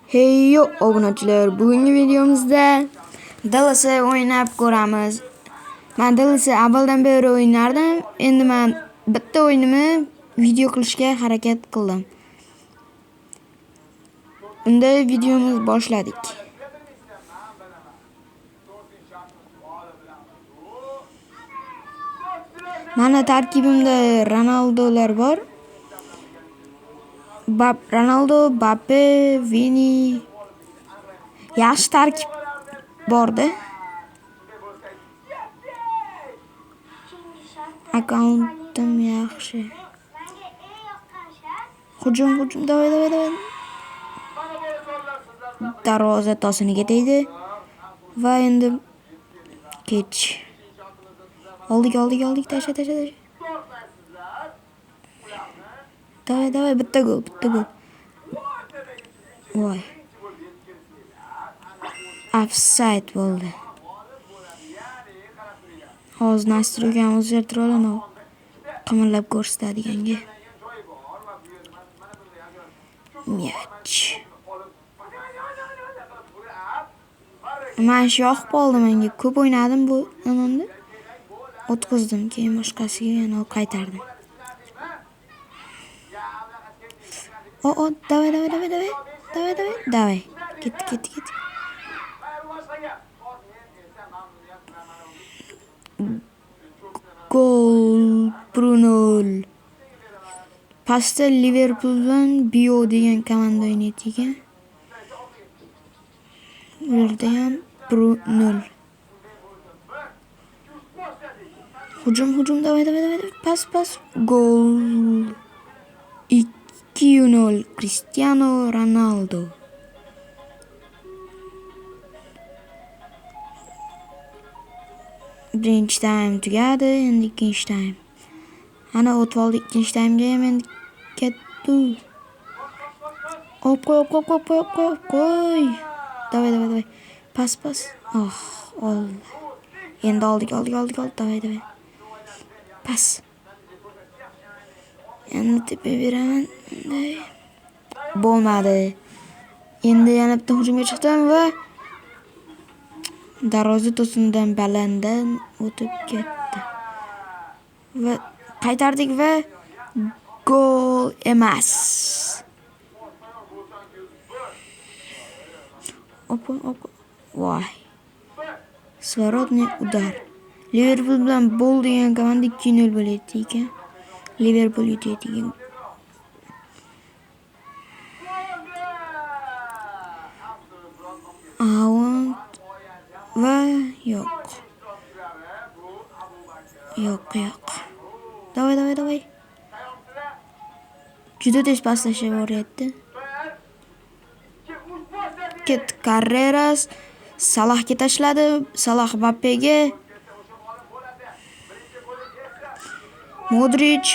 Hey yo obunachilar, bugungi videomizda DLC o'ynab ko'ramiz. Men DLC avvaldan beri o'ynardim. Endi men bitta o'yinimni video qilishga harakat qildim. Unda videomiz boshladik. Mana tarkibimda Ronaldolar bor. Ronaldo, Mbappe, Vini. Yaxshi tarkib bordi. Akkauntim yaxshi. Hujum, davay. Darvoza tosiniga tegdi. Va endi kech. Oldik, tasha. Davay, bitta gol. Voy. Offside bo'ldi. Hozir nastroyga o'zgartirib olaman. Qimirlab ko'rsatiganga. Мяч. Men shoh bo'ldim, menga ko'p o'ynadim bu anonda. O'tkazdim, keyin boshqasiga yana qaytardim. Davay. Ket. Gol Bruno. Pasta Liverpool bilan Bio degan komanda o'ynaydi ekan. Ularda ham Bruno. Hujum, davay. Pas. Gol. 2-0 Cristiano Ronaldo. Birinchi time tugadi, endi ikkinchi time. Ana o'tib oldik ikkinchi time'ga ham endi ketdi. Qo'y. Davay. Pas. Oldi. Endi oldik. Davay. Pas. Endi tepa beraman. Bo'lmadi. Endi yana bitta hujumga chiqdim va darvoza to'sinidan balanddan o'tib ketdi. Va qaytardik va gol emas. Voy. Своротный удар. Liverpool bilan Bol degan komanda 2-0 bo'lyapti ekan. Liverpool yutayotgan. Va yo'q. Davay. Juda tez paslasha boryapti. Carreras Salahga tashladi. Salah Mbappe'ga. Modric.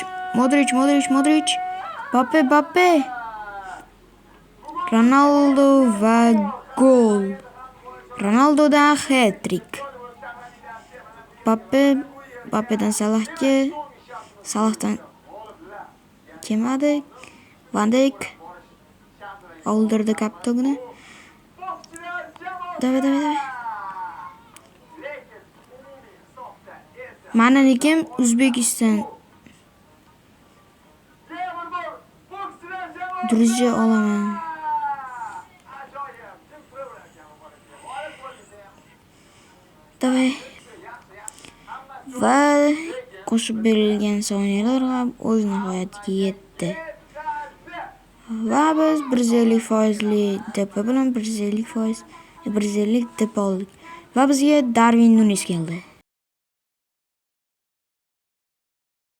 Mbappe. Ronaldo va gol. Ronaldodan hat-trick. Mbappe'dan Salahga. Salahdan kelmadi. Van Dijk oldirdi kaptogni. Davay. Mana nekim O'zbekiston. Druzja olaman. Davay. Va qo'shib berilgan soniyalar ham o'z nihoyatiga yetdi. Va biz 150% DP bilan 150% DP oldik. Va bizga Darwin Nunes keldi.